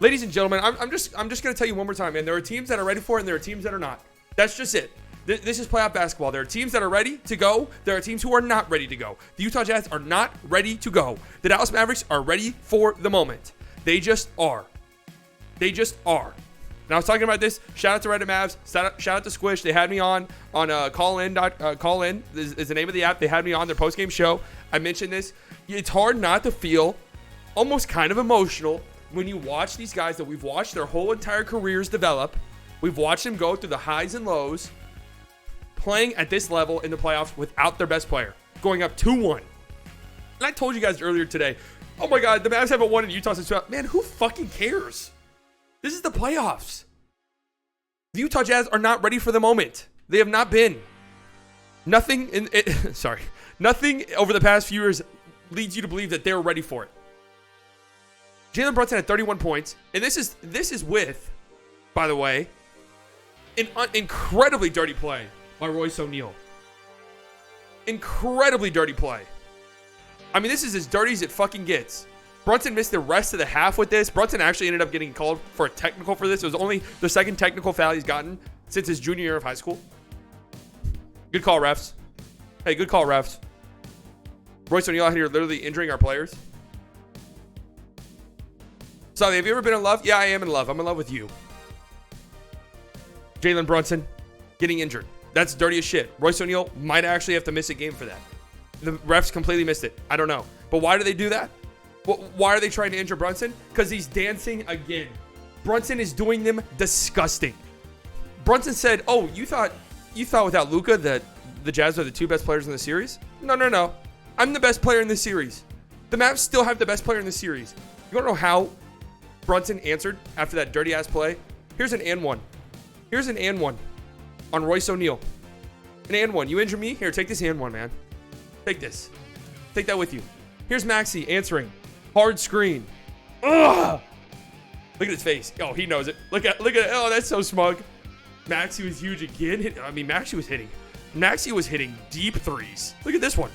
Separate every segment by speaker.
Speaker 1: Ladies and gentlemen, I'm just going to tell you one more time, man. There are teams that are ready for it, and there are teams that are not. That's just it. This is playoff basketball. There are teams that are ready to go. There are teams who are not ready to go. The Utah Jazz are not ready to go. The Dallas Mavericks are ready for the moment. They just are. They just are. And I was talking about this. Shout out to Reddit Mavs. Shout out to Squish. They had me on Call-In. Call-In is the name of the app. They had me on their post-game show. I mentioned this. It's hard not to feel almost kind of emotional when you watch these guys that we've watched their whole entire careers develop. We've watched them go through the highs and lows, playing at this level in the playoffs without their best player, going up 2-1. And I told you guys earlier today, oh my God, the Mavs haven't won in Utah since 2000. Man, who fucking cares? This is the playoffs. The Utah Jazz are not ready for the moment. They have not been. Nothing over the past few years leads you to believe that they're ready for it. Jalen Brunson had 31 points, and this is with, by the way, an incredibly dirty play by Royce O'Neal. Incredibly dirty play. I mean, this is as dirty as it fucking gets. Brunson missed the rest of the half with this. Brunson actually ended up getting called for a technical for this. It was only the second technical foul he's gotten since his junior year of high school. Good call, refs. Hey, good call, refs. Royce O'Neal out here literally injuring our players. Sally, have you ever been in love? Yeah, I am in love. I'm in love with you. Jalen Brunson getting injured. That's dirty as shit. Royce O'Neal might actually have to miss a game for that. The refs completely missed it. I don't know. But why do they do that? Why are they trying to injure Brunson? Because he's dancing again. Brunson is doing them disgusting. Brunson said, oh, you thought without Luka that the Jazz are the two best players in the series? No. I'm the best player in this series. The Mavs still have the best player in the series. You don't know how Brunson answered after that dirty-ass play? Here's an and one. Here's an and one on Royce O'Neal. An and one. You injure me? Here, take this and one, man. Take this. Take that with you. Here's Maxi answering. Hard screen. Ugh! Look at his face. Oh, he knows it. Look at it. Oh, that's so smug. Maxi was huge again. Maxi was hitting deep threes. Look at this one.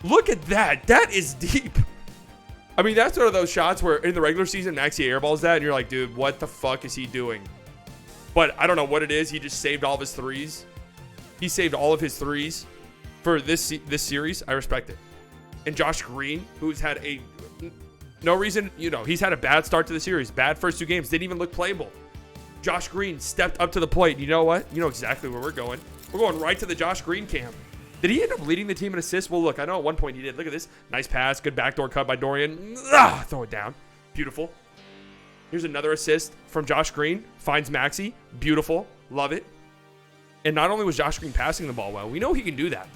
Speaker 1: Look at that. That is deep. I mean, that's one of those shots where in the regular season, Maxi airballs that, and you're like, dude, what the fuck is he doing? But I don't know what it is. He just saved all of his threes. He saved all of his threes for this series. I respect it. And Josh Green, who's had no reason, he's had a bad start to the series. Bad first two games. Didn't even look playable. Josh Green stepped up to the plate. You know what? You know exactly where we're going. We're going right to the Josh Green camp. Did he end up leading the team in assists? Well, look, I know at one point he did. Look at this. Nice pass. Good backdoor cut by Dorian. Throw it down. Beautiful. Here's another assist from Josh Green. Finds Maxi. Beautiful. Love it. And not only was Josh Green passing the ball well, we know he can do that.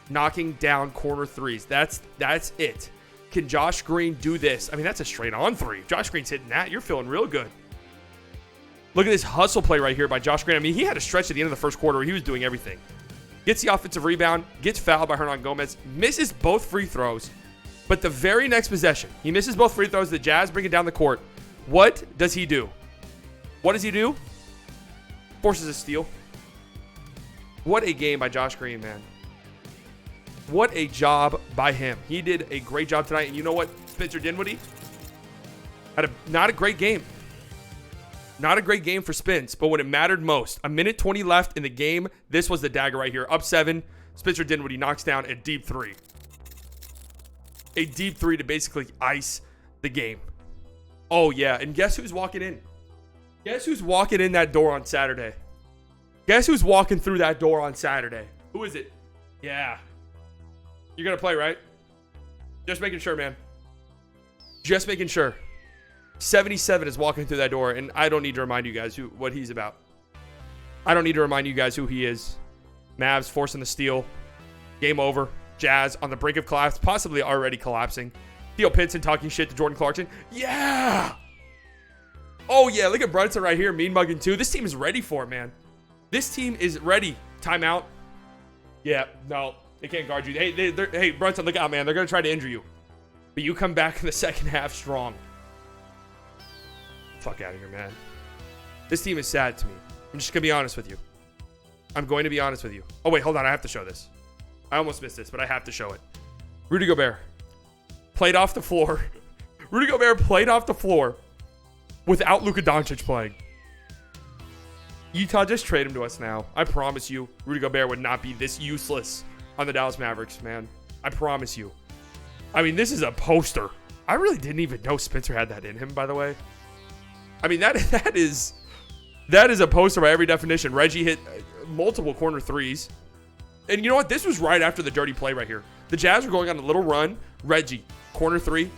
Speaker 1: Knocking down corner threes. That's it. Can Josh Green do this? I mean, that's a straight on three. Josh Green's hitting that. You're feeling real good. Look at this hustle play right here by Josh Green. I mean, he had a stretch at the end of the first quarter where he was doing everything. Gets the offensive rebound, gets fouled by Hernan Gomez, misses both free throws. But the very next possession, he misses both free throws. The Jazz bring it down the court. What does he do? What does he do? Forces a steal. What a game by Josh Green, man. What a job by him. He did a great job tonight. And you know what? Spencer Dinwiddie had not a great game. Not a great game for Spence, but when it mattered most, a minute 20 left in the game, this was the dagger right here. Up 7, Spencer Dinwiddie knocks down a deep three. A deep three to basically ice the game. Oh, yeah, and guess who's walking in? Guess who's walking in that door on Saturday? Guess who's walking through that door on Saturday? Who is it? Yeah. You're going to play, right? Just making sure, man. Just making sure. 77 is walking through that door, and I don't need to remind you guys what he's about. I don't need to remind you guys who he is. Mavs forcing the steal. Game over. Jazz on the brink of collapse, possibly already collapsing. Theo Pinson talking shit to Jordan Clarkson. Yeah! Oh, yeah, look at Brunson right here, mean mugging too. This team is ready for it, man. This team is ready. Timeout. Yeah, no, they can't guard you. Hey, Brunson, look out, man. They're going to try to injure you. But you come back in the second half strong. Fuck out of here, man. This team is sad to me. I'm just going to be honest with you. I'm going to be honest with you. Oh, wait, hold on. I have to show this. I almost missed this, but I have to show it. Rudy Gobert played off the floor. Rudy Gobert played off the floor without Luka Doncic playing. Utah, just trade him to us now. I promise you, Rudy Gobert would not be this useless on the Dallas Mavericks, man. I promise you. I mean, this is a poster. I really didn't even know Spencer had that in him, by the way. I mean, that is a poster by every definition. Reggie hit multiple corner threes. And you know what? This was right after the dirty play right here. The Jazz were going on a little run. Reggie, corner three.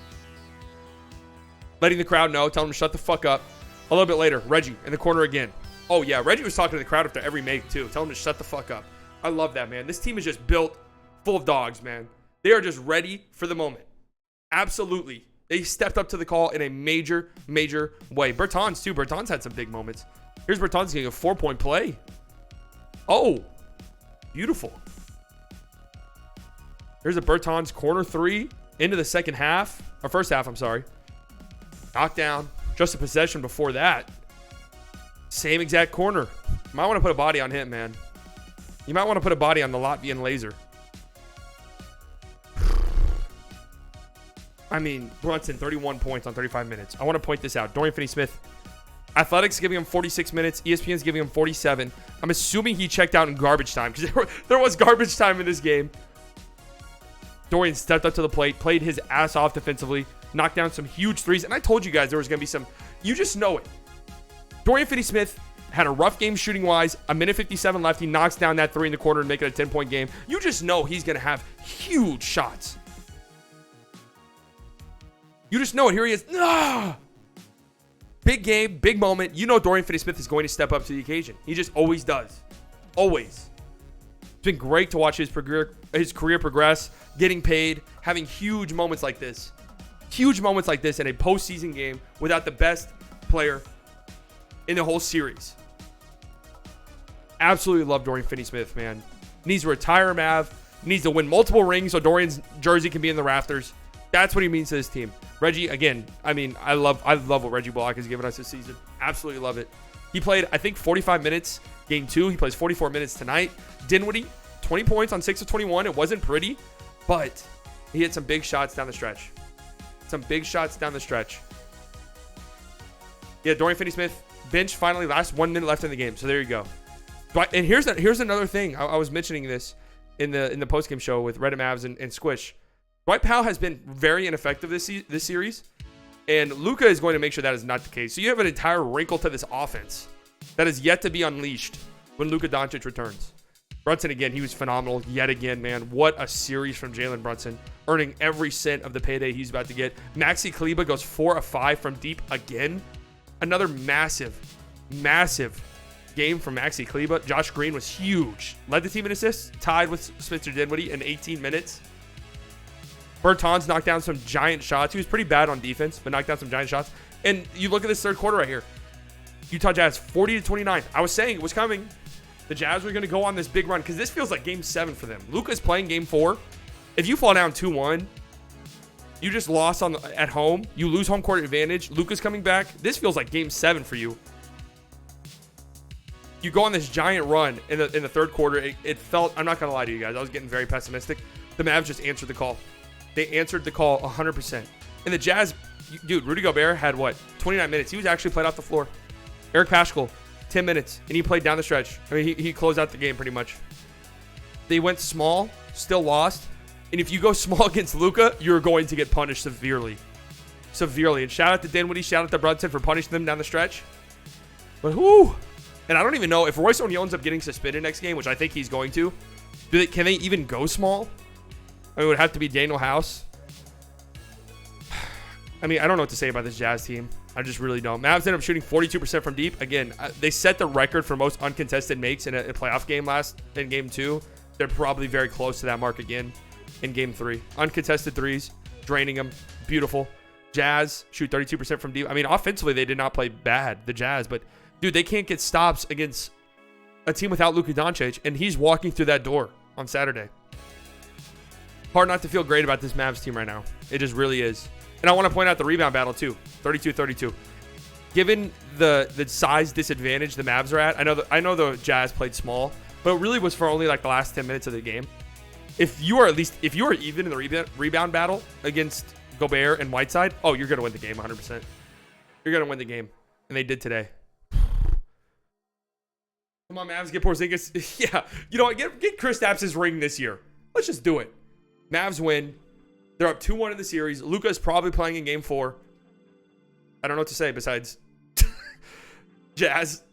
Speaker 1: Letting the crowd know, telling them to shut the fuck up. A little bit later, Reggie in the corner again. Oh, yeah, Reggie was talking to the crowd after every make, too. Telling them to shut the fuck up. I love that, man. This team is just built full of dogs, man. They are just ready for the moment. Absolutely. They stepped up to the call in a major, major way. Bertans, too. Bertans had some big moments. Here's Bertans getting a 4-point play. Oh, beautiful. Here's a Bertans corner three into the second half. Or first half, I'm sorry. Knockdown. Just a possession before that. Same exact corner. Might want to put a body on him, man. You might want to put a body on the Latvian laser. I mean, Brunson, 31 points on 35 minutes. I want to point this out. Dorian Finney-Smith. Athletics giving him 46 minutes. ESPN's giving him 47. I'm assuming he checked out in garbage time because there was garbage time in this game. Dorian stepped up to the plate, played his ass off defensively, knocked down some huge threes. And I told you guys there was going to be some. You just know it. Dorian Finney-Smith had a rough game shooting-wise. A minute 57 left. He knocks down that three in the corner and make it a 10-point game. You just know he's going to have huge shots. You just know it. Here he is. Ah! Big game, big moment. You know Dorian Finney-Smith is going to step up to the occasion. He just always does. Always. It's been great to watch his career progress, getting paid, having huge moments like this. Huge moments like this in a postseason game without the best player in the whole series. Absolutely love Dorian Finney-Smith, man. Needs to retire Mav. Needs to win multiple rings so Dorian's jersey can be in the rafters. That's what he means to this team. Reggie, again, I mean, I love what Reggie Bullock has given us this season. Absolutely love it. He played, I think, 45 minutes game 2. He plays 44 minutes tonight. Dinwiddie, 20 points on 6 of 21. It wasn't pretty, but he hit some big shots down the stretch. Yeah, Dorian Finney-Smith, bench finally, last 1 minute left in the game. So there you go. And here's another thing. I was mentioning this in the postgame show with Reddit Mavs and Squish. Dwight Powell has been very ineffective this series, and Luka is going to make sure that is not the case. So you have an entire wrinkle to this offense that is yet to be unleashed when Luka Doncic returns. Brunson, again, he was phenomenal yet again, man. What a series from Jalen Brunson, earning every cent of the payday he's about to get. Maxi Kleber goes 4 of 5 from deep again. Another massive, massive game from Maxi Kleber. Josh Green was huge. Led the team in assists, tied with Spencer Dinwiddie in 18 minutes. Bertans knocked down some giant shots. He was pretty bad on defense, but knocked down some giant shots. And you look at this third quarter right here. Utah Jazz, 40-29. I was saying it was coming. The Jazz were going to go on this big run because this feels like game 7 for them. Luka's playing game 4. If you fall down 2-1, you just lost at home. You lose home court advantage. Luka's coming back. This feels like game 7 for you. You go on this giant run in the third quarter. It felt, I'm not going to lie to you guys, I was getting very pessimistic. The Mavs just answered the call. They answered the call 100%. And the Jazz, dude, Rudy Gobert had what? 29 minutes. He was actually played off the floor. Eric Paschall, 10 minutes. And he played down the stretch. I mean, he closed out the game pretty much. They went small, still lost. And if you go small against Luka, you're going to get punished severely. Severely. And shout out to Dinwiddie, shout out to Brunson for punishing them down the stretch. But whoo. And I don't even know if Royce O'Neal ends up getting suspended next game, which I think he's going to. Can they even go small? I mean, it would have to be Daniel House. I mean, I don't know what to say about this Jazz team. I just really don't. Mavs ended up shooting 42% from deep. Again, they set the record for most uncontested makes in a playoff game in game 2. They're probably very close to that mark again in game 3. Uncontested threes, draining them. Beautiful. Jazz shoot 32% from deep. I mean, offensively, they did not play bad, the Jazz. But, dude, they can't get stops against a team without Luka Doncic, and he's walking through that door on Saturday. Hard not to feel great about this Mavs team right now. It just really is. And I want to point out the rebound battle, too. 32-32. Given the size disadvantage the Mavs are at, I know the Jazz played small, but it really was for only like the last 10 minutes of the game. If you are even in the rebound battle against Gobert and Whiteside, oh, you're going to win the game 100%. You're going to win the game. And they did today. Come on, Mavs, get Porzingis. Yeah. You know what? Get Kristaps' ring this year. Let's just do it. Mavs win. They're up 2-1 in the series. Luka's probably playing in game 4. I don't know what to say besides Jazz.